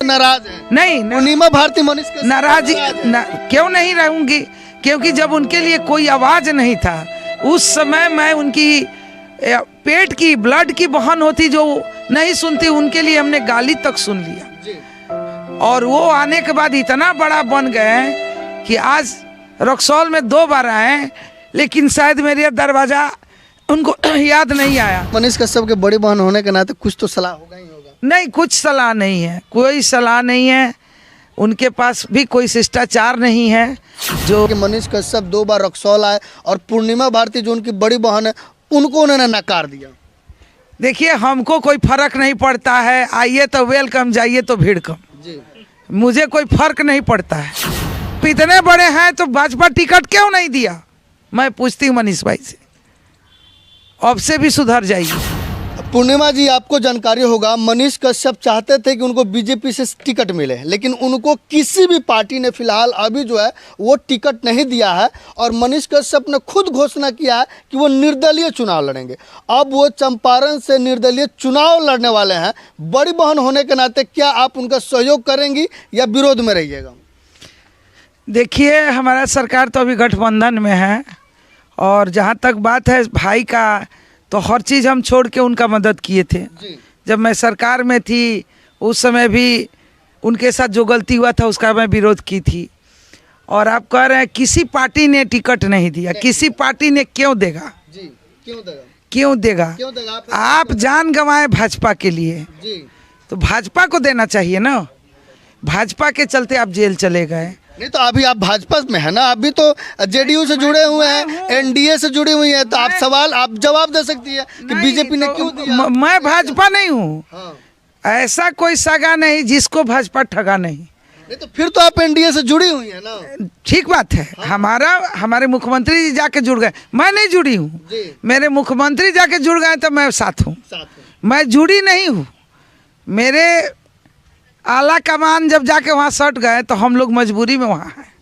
नाराज है? नहीं पूर्णिमा भारती मनीष कश्यप नाराज क्यों नहीं रहूंगी, क्योंकि जब उनके लिए कोई आवाज नहीं था उस समय मैं उनकी पेट की ब्लड की बहन होती जो नहीं सुनती, उनके लिए हमने गाली तक सुन लिया। और वो आने के बाद इतना बड़ा बन गए कि आज रक्सौल में 2 बार आए, लेकिन शायद मेरे दरवाजा उनको याद नहीं आया। मनीष कश्यप के बड़ी बहन होने के नाते कुछ तो सलाह होगा ही होगा। नहीं, कुछ सलाह नहीं है, कोई सलाह नहीं है, उनके पास भी कोई शिष्टाचार नहीं है। जो कि मनीष कश्यप 2 बार रक्सौल आए और पूर्णिमा भारती जो उनकी बड़ी बहन है उनको उन्होंने नकार दिया। देखिए, हमको कोई फर्क नहीं पड़ता है, आइए तो वेलकम, जाइए तो भीड़ कम, मुझे कोई फर्क नहीं पड़ता है। इतने बड़े हैं तो भाजपा टिकट क्यों नहीं दिया, मैं पूछती हूँ मनीष भाई से, अब से भी सुधर जाइए। पूर्णिमा जी, आपको जानकारी होगा मनीष कश्यप चाहते थे कि उनको बीजेपी से टिकट मिले, लेकिन उनको किसी भी पार्टी ने फिलहाल अभी जो है वो टिकट नहीं दिया है। और मनीष कश्यप ने खुद घोषणा किया है कि वो निर्दलीय चुनाव लड़ेंगे। अब वो चंपारण से निर्दलीय चुनाव लड़ने वाले हैं। बड़ी बहन होने के नाते क्या आप उनका सहयोग करेंगी या विरोध में रहिएगा? देखिए, हमारा सरकार तो अभी गठबंधन में है, और जहाँ तक बात है भाई का, तो हर चीज़ हम छोड़ के उनका मदद किए थे। जब मैं सरकार में थी उस समय भी उनके साथ जो गलती हुआ था उसका मैं विरोध की थी। और आप कह रहे हैं किसी पार्टी ने टिकट नहीं दिया, किसी पार्टी ने क्यों देगा? जी, क्यों देगा? क्यों देगा? क्यों देगा? आप जान गंवाए भाजपा के लिए, तो भाजपा को देना चाहिए ना। भाजपा के चलते आप जेल चले गए। नहीं तो अभी आप भाजपा में है ना, अभी तो जेडीयू से जुड़े हुए हैं, एनडीए से जुड़ी हुई हैं, तो आप जवाब दे सकती है कि बीजेपी ने क्यों दिया? मैं भाजपा नहीं हूँ। ऐसा कोई सगा नहीं जिसको भाजपा ठगा नहीं। तो फिर तो आप एनडीए से जुड़ी हुई है ना। ठीक बात है। हमारे मुख्यमंत्री जी जाके जुड़ गए, मैं नहीं जुड़ी हूँ। मेरे मुख्यमंत्री जाके जुड़ गए तो मैं साथ हूँ, मैं जुड़ी नहीं हूँ। मेरे आला कमान जब जाके वहाँ सट गए तो हम लोग मजबूरी में वहाँ हैं,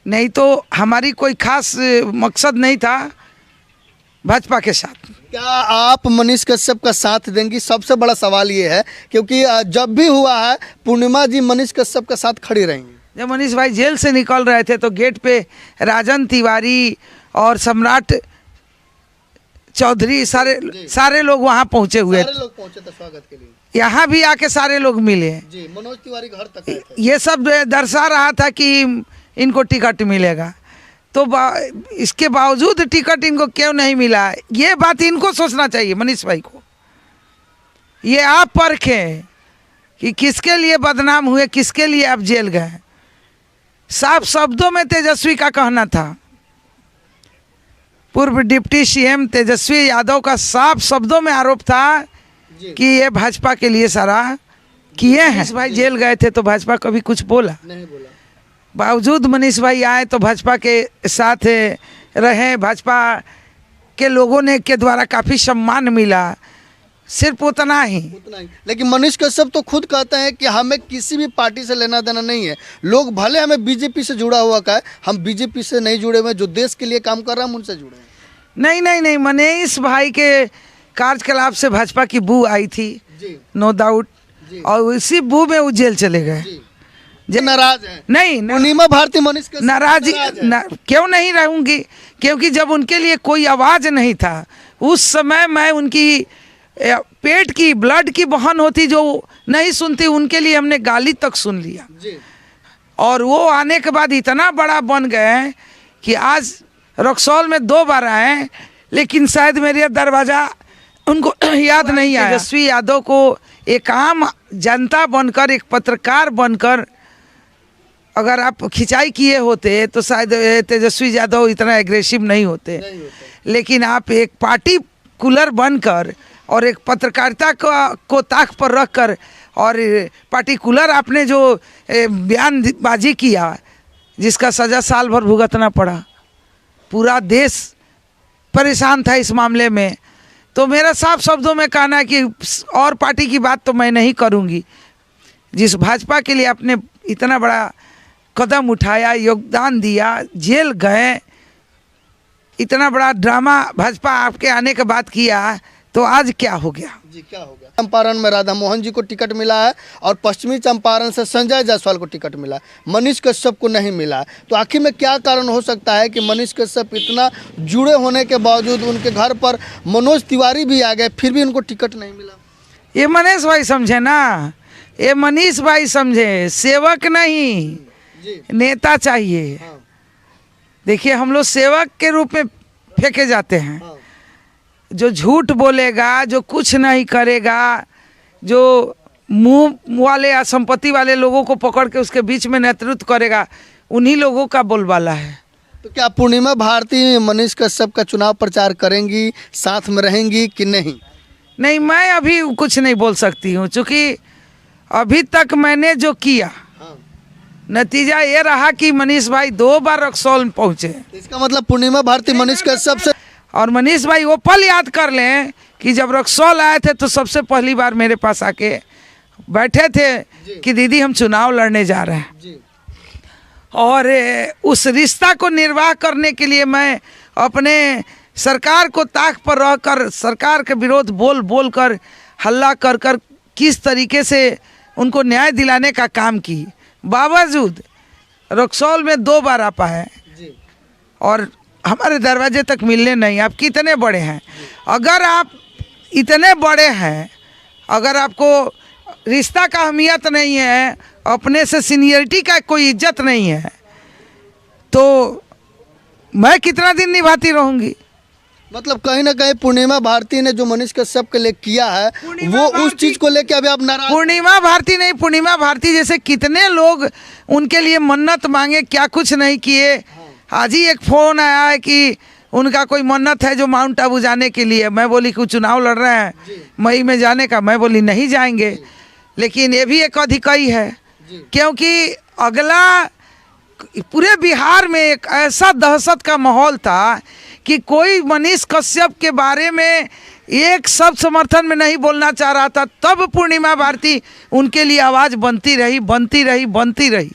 नहीं तो हमारी कोई खास मकसद नहीं था भाजपा के साथ। क्या आप मनीष कश्यप का साथ देंगी? सबसे बड़ा सवाल ये है, क्योंकि जब भी हुआ है पूर्णिमा जी मनीष कश्यप का साथ खड़ी रहेंगी। जब मनीष भाई जेल से निकल रहे थे तो गेट पे राजन तिवारी और सम्राट चौधरी सारे लोग वहाँ पहुँचे हुए थे। सारे लोग पहुँचे थे स्वागत के लिए। यहाँ भी आके सारे लोग मिले जी, मनोज तिवारी घर तक आए थे। ये सब दर्शा रहा था कि इनको टिकट मिलेगा, तो इसके बावजूद टिकट इनको क्यों नहीं मिला, ये बात इनको सोचना चाहिए मनीष भाई को। ये आप परखें कि किसके लिए बदनाम हुए, किसके लिए आप जेल गए। साफ शब्दों में तेजस्वी का कहना था, पूर्व डिप्टी सीएम तेजस्वी यादव का साफ शब्दों में आरोप था कि ये भाजपा के लिए सारा किए हैं। भाई जेल गए थे तो भाजपा कभी कुछ बोला नहीं बोला। बावजूद मनीष भाई आए तो भाजपा के साथ रहे, भाजपा के लोगों ने के द्वारा काफ़ी सम्मान मिला, सिर्फ उतना ही। लेकिन मनीष कश्यप तो खुद कहते हैं कि हमें किसी भी पार्टी से लेना देना नहीं है। लोग भले हमें बीजेपी से जुड़ा हुआ का है, हम बीजेपी से नहीं जुड़े हुए, जो देश के लिए काम कर रहे हैं हम उनसे जुड़े हैं। नहीं, मनीष भाई के कार्यकलाप से भाजपा की बू आई थी, नो डाउट, और उसी बू में वो जेल चले गए। नाराज है? नहीं, पूर्णिमा भारती मनीष कश्यप नाराज क्यों नहीं रहूंगी, क्योंकि जब उनके लिए कोई आवाज नहीं था उस समय मैं उनकी पेट की ब्लड की बहन होती जो नहीं सुनती, उनके लिए हमने गाली तक सुन लिया। और वो आने के बाद इतना बड़ा बन गए कि आज रक्सौल में 2 बार आए, लेकिन शायद मेरे दरवाजा उनको याद नहीं आया। तेजस्वी यादव को एक आम जनता बनकर, एक पत्रकार बनकर अगर आप खिंचाई किए होते तो शायद तेजस्वी यादव इतना एग्रेसिव नहीं होते। लेकिन आप एक पार्टी कूलर बनकर और एक पत्रकारिता को ताक पर रखकर और पार्टिकुलर आपने जो बयानबाजी किया जिसका सज़ा साल भर भुगतना पड़ा, पूरा देश परेशान था इस मामले में। तो मेरा साफ शब्दों में कहना है कि और पार्टी की बात तो मैं नहीं करूंगी। जिस भाजपा के लिए आपने इतना बड़ा कदम उठाया, योगदान दिया, जेल गए, इतना बड़ा ड्रामा भाजपा आपके आने के बाद किया, तो आज क्या हो गया? जी क्या हो गया? चंपारण में राधा मोहन जी को टिकट मिला है और पश्चिमी चंपारण से संजय जायसवाल को टिकट मिला है, मनीष कश्यप को नहीं मिला है। तो आखिर में क्या कारण हो सकता है कि मनीष कश्यप इतना जुड़े होने के बावजूद उनके घर पर मनोज तिवारी भी आ गए, फिर भी उनको टिकट नहीं मिला? ये मनीष भाई समझे ना, ये मनीष भाई समझे, सेवक नहीं जी नेता चाहिए। हाँ देखिए हम लोग सेवक के रूप में फेंके जाते हैं। हाँ जो झूठ बोलेगा, जो कुछ नहीं करेगा, जो मुंह वाले या संपत्ति वाले लोगों को पकड़ के उसके बीच में नेतृत्व करेगा, उन्हीं लोगों का बोलबाला है। तो क्या पूर्णिमा भारती मनीष कश्यप का चुनाव प्रचार करेंगी, साथ में रहेंगी कि नहीं? नहीं, मैं अभी कुछ नहीं बोल सकती हूँ, क्योंकि अभी तक मैंने जो किया हाँ। नतीजा ये रहा कि मनीष भाई 2 बार रक्सौल पहुँचे। इसका मतलब पूर्णिमा भारती मनीष कश्यप से और मनीष भाई वो पल याद कर लें कि जब रक्सौल आए थे तो सबसे पहली बार मेरे पास आके बैठे थे कि दीदी हम चुनाव लड़ने जा रहे हैं। जी और उस रिश्ता को निर्वाह करने के लिए मैं अपने सरकार को ताक पर रहकर सरकार के विरोध बोल कर हल्ला कर किस तरीके से उनको न्याय दिलाने का काम की, बावजूद रक्सौल में 2 बार आ पाए जी और हमारे दरवाजे तक मिलने नहीं। आप कितने बड़े हैं, अगर आप इतने बड़े हैं, अगर आपको रिश्ता का अहमियत नहीं है, अपने से सीनियरिटी का कोई इज्जत नहीं है, तो मैं कितना दिन निभाती रहूँगी? मतलब कहीं ना कहीं पूर्णिमा भारती ने जो मनीष कश्यप के लिए किया है वो उस चीज को लेके अभी आप नाराज? पूर्णिमा भारती नहीं, पूर्णिमा भारती जैसे कितने लोग उनके लिए मन्नत मांगे, क्या कुछ नहीं किए। आज ही एक फ़ोन आया है कि उनका कोई मन्नत है जो माउंट आबू जाने के लिए। मैं बोली कि चुनाव लड़ रहे हैं मई में जाने का, मैं बोली नहीं जाएंगे। लेकिन ये भी एक अधिकारी है, क्योंकि अगला पूरे बिहार में एक ऐसा दहशत का माहौल था कि कोई मनीष कश्यप के बारे में एक शब्द समर्थन में नहीं बोलना चाह रहा था। तब पूर्णिमा भारती उनके लिए आवाज़ बनती रही।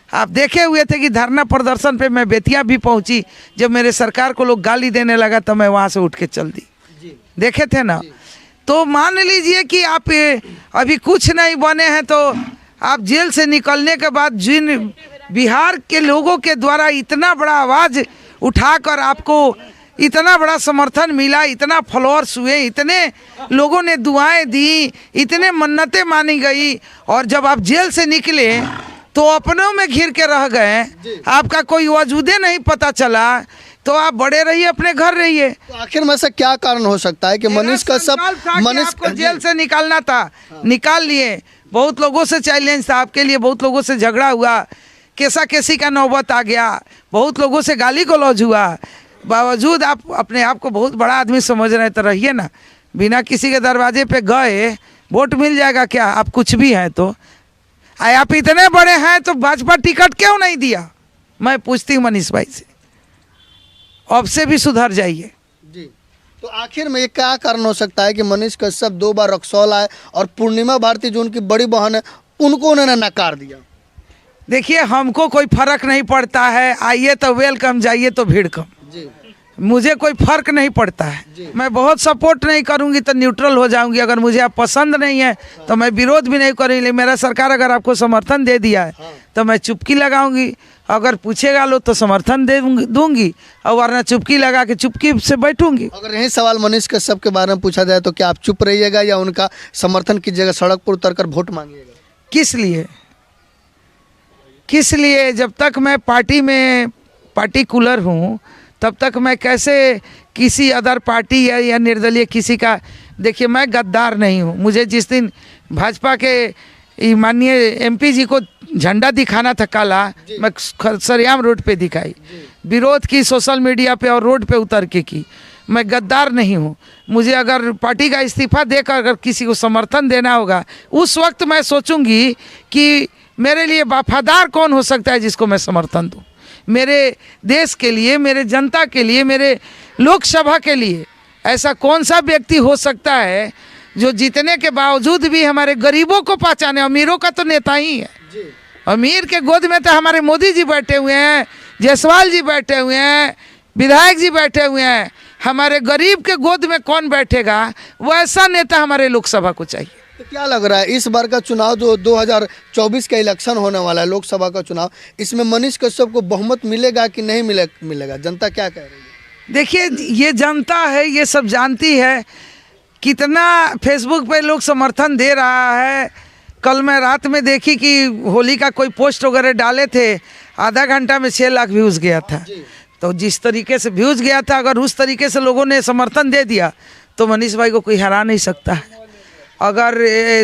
आप देखे हुए थे कि धरना प्रदर्शन पे मैं बेतिया भी पहुंची, जब मेरे सरकार को लोग गाली देने लगा तो मैं वहां से उठ के चल दी। देखे थे ना? तो मान लीजिए कि आप अभी कुछ नहीं बने हैं, तो आप जेल से निकलने के बाद जिन बिहार के लोगों के द्वारा इतना बड़ा आवाज़ उठाकर आपको इतना बड़ा समर्थन मिला, इतना फॉलोअर्स हुए, इतने लोगों ने दुआएं दी, इतने मन्नतें मानी गई, और जब आप जेल से निकले तो अपनों में घिर के रह गए, आपका कोई वजूदे नहीं पता चला, तो आप बड़े रहिए, अपने घर रहिए। तो आखिर में से क्या कारण हो सकता है कि मनीष कश्यप आपको जेल से निकालना था, निकाल लिए। बहुत लोगों से चैलेंज था आपके लिए, बहुत लोगों से झगड़ा हुआ, केसा केसी का नौबत आ गया, बहुत लोगों से गाली गलौज हुआ, बावजूद आप अपने आप को बहुत बड़ा आदमी समझ रहे तो रहिए ना। बिना किसी के दरवाजे पे गए वोट मिल जाएगा क्या? आप कुछ भी हैं तो आप इतने बड़े हैं तो भाजपा टिकट क्यों नहीं दिया? मैं पूछती हूँ मनीष भाई से, अब से भी सुधर जाइए। जी तो आखिर में ये क्या कारण हो सकता है कि मनीष कश्यप 2 बार रक्सौल आए और पूर्णिमा भारती जो उनकी बड़ी बहन है उनको उन्होंने नकार दिया? देखिए हमको कोई फर्क नहीं पड़ता है, आइए तो वेलकम, जाइए तो भीड़ कम। जी मुझे कोई फर्क नहीं पड़ता है। मैं बहुत सपोर्ट नहीं करूंगी तो न्यूट्रल हो जाऊंगी। अगर मुझे आप पसंद नहीं है तो मैं विरोध भी नहीं करूँगी। लेकिन मेरा सरकार अगर आपको समर्थन दे दिया है तो मैं चुपकी लगाऊंगी, अगर पूछेगा लो तो समर्थन दे दूंगी, और वरना चुपकी लगा के चुपकी से बैठूंगी। अगर यही सवाल मनीष कश्यप के बारे में पूछा जाए तो क्या आप चुप रहिएगा या उनका समर्थन कीजिएगा, सड़क पर उतर कर वोट मांगिएगा? किस लिए? जब तक मैं पार्टी में पार्टिकुलर हूँ तब तक मैं कैसे किसी अदर पार्टी या निर्दलीय किसी का, देखिए मैं गद्दार नहीं हूँ। मुझे जिस दिन भाजपा के माननीय एमपी जी को झंडा दिखाना था काला, मैं सरियाम रोड पे दिखाई, विरोध की सोशल मीडिया पे और रोड पे उतर के की। मैं गद्दार नहीं हूँ। मुझे अगर पार्टी का इस्तीफा देकर अगर किसी को समर्थन देना होगा, उस वक्त मैं सोचूंगी कि मेरे लिए वफादार कौन हो सकता है जिसको मैं समर्थन दूँ, मेरे देश के लिए, मेरे जनता के लिए, मेरे लोकसभा के लिए। ऐसा कौन सा व्यक्ति हो सकता है जो जीतने के बावजूद भी हमारे गरीबों को पहचाने? अमीरों का तो नेता ही है। अमीर के गोद में तो हमारे मोदी जी बैठे हुए हैं, जायसवाल जी बैठे हुए हैं, विधायक जी बैठे हुए हैं। हमारे गरीब के गोद में कौन बैठेगा, वैसा नेता हमारे लोकसभा को चाहिए। तो क्या लग रहा है इस बार का चुनाव जो 2024 का इलेक्शन होने वाला है, लोकसभा का चुनाव, इसमें मनीष कश्यप को बहुमत मिलेगा कि नहीं मिलेगा? जनता क्या कह रही है? देखिए, ये जनता है, ये सब जानती है। कितना फेसबुक पे लोग समर्थन दे रहा है। कल मैं रात में देखी कि होली का कोई पोस्ट वगैरह डाले थे, आधा घंटा में 6 लाख व्यूज़ गया था। तो जिस तरीके से व्यूज़ गया था, अगर उस तरीके से लोगों ने समर्थन दे दिया तो मनीष भाई को कोई हरा नहीं सकता है। अगर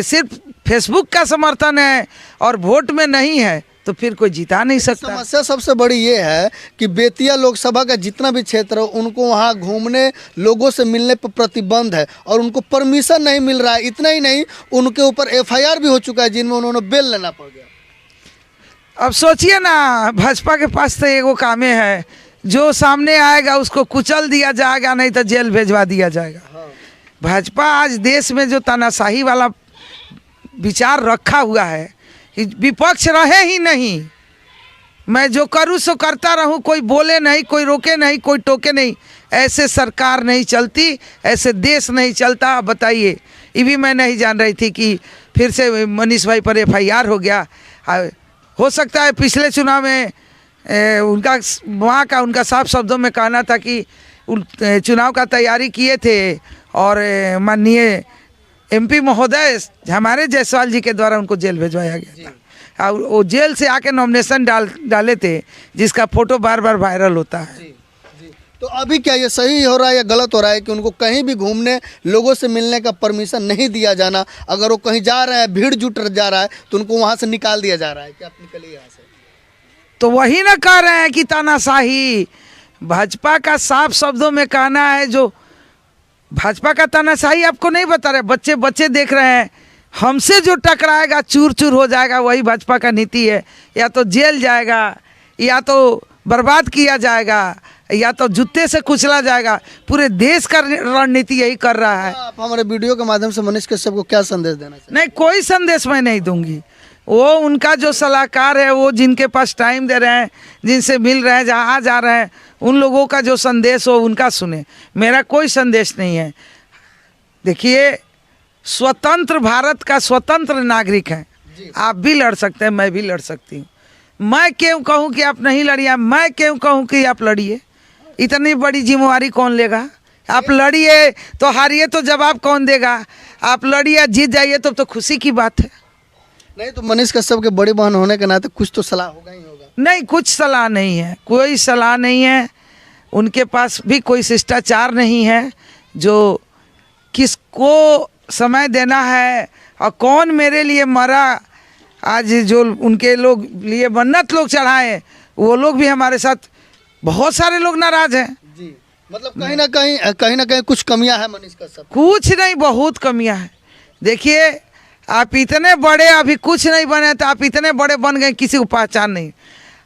सिर्फ फेसबुक का समर्थन है और वोट में नहीं है तो फिर कोई जिता नहीं सकता। समस्या सबसे बड़ी ये है कि बेतिया लोकसभा का जितना भी क्षेत्र है, उनको वहाँ घूमने, लोगों से मिलने पर प्रतिबंध है और उनको परमिशन नहीं मिल रहा है। इतना ही नहीं, उनके ऊपर FIR भी हो चुका है जिनमें उन्होंने बेल लेना पड़ गया। अब सोचिए ना, भाजपा के पास तो एगो कामे है, जो सामने आएगा उसको कुचल दिया जाएगा, नहीं तो जेल भेजवा दिया जाएगा। भाजपा आज देश में जो तानाशाही वाला विचार रखा हुआ है, विपक्ष रहे ही नहीं, मैं जो करूँ सो करता रहूँ, कोई बोले नहीं, कोई रोके नहीं, कोई टोके नहीं, ऐसे सरकार नहीं चलती, ऐसे देश नहीं चलता। बताइए, ये भी मैं नहीं जान रही थी कि फिर से मनीष भाई पर FIR हो गया। हो सकता है पिछले चुनाव में उनका वहाँ का उनका साफ शब्दों में कहना था कि चुनाव का तैयारी किए थे और माननीय MP महोदय हमारे जायसवाल जी के द्वारा उनको जेल भिजवाया गया था और वो जेल से आके नॉमिनेशन डाले थे, जिसका फोटो बार बार वायरल होता है। तो अभी क्या ये सही हो रहा है या गलत हो रहा है कि उनको कहीं भी घूमने, लोगों से मिलने का परमिशन नहीं दिया जाना? अगर वो कहीं जा रहे हैं, भीड़ जुट जा रहा है, तो उनको वहाँ से निकाल दिया जा रहा है कि आप निकलिए यहाँ से? तो वही ना कह रहे हैं कि तानाशाही। भाजपा का साफ शब्दों में कहना है, जो भाजपा का तानाशाही आपको नहीं बता रहे, बच्चे देख रहे हैं। हमसे जो टकराएगा चूर चूर हो जाएगा, वही भाजपा का नीति है। या तो जेल जाएगा, या तो बर्बाद किया जाएगा, या तो जूते से कुचला जाएगा। पूरे देश का रणनीति यही कर रहा है। आप हमारे वीडियो के माध्यम से मनीष कश्यप को क्या संदेश देना चाहिए? नहीं, कोई संदेश मैं नहीं दूंगी। वो उनका जो सलाहकार है, वो जिनके पास टाइम दे रहे हैं, जिनसे मिल रहे हैं, जहाँ जा रहे हैं, उन लोगों का जो संदेश हो उनका सुने। मेरा कोई संदेश नहीं है। देखिए, स्वतंत्र भारत का स्वतंत्र नागरिक है। आप भी लड़ सकते हैं, मैं भी लड़ सकती हूँ। मैं क्यों कहूँ कि आप नहीं लड़िए? मैं क्यों कहूँ कि आप लड़िए? इतनी बड़ी जिम्मेवारी कौन लेगा? आप लड़िए तो हारिए तो जवाब कौन देगा? आप लड़िए, जीत जाइए तो खुशी की बात है। नहीं तो मनीष कश्यप के बड़ी बहन होने के नाते कुछ तो सलाह होगा ही होगा। नहीं, कुछ सलाह नहीं है, कोई सलाह नहीं है। उनके पास भी कोई शिष्टाचार नहीं है जो किसको समय देना है और कौन मेरे लिए मरा। आज जो उनके लोग लिए मन्नत लोग चढ़ाए, वो लोग भी हमारे साथ, बहुत सारे लोग नाराज हैं। जी, मतलब कहीं ना कहीं कुछ कमियां हैं मनीष कश्यप। कुछ नहीं, बहुत कमियां हैं। देखिए, आप इतने बड़े अभी कुछ नहीं बने, तो आप इतने बड़े बन गए, किसी को पहचान नहीं।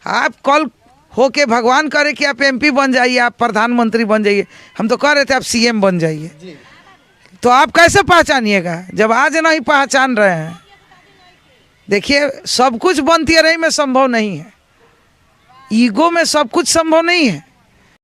आप कल होके भगवान करे कि आप MP बन जाइए, आप प्रधानमंत्री बन जाइए। हम तो कह रहे थे आप CM बन जाइए, तो आप कैसे पहचानिएगा जब आज नहीं पहचान रहे हैं? देखिए, सब कुछ बनती रही में संभव नहीं है, ईगो में सब कुछ संभव नहीं है।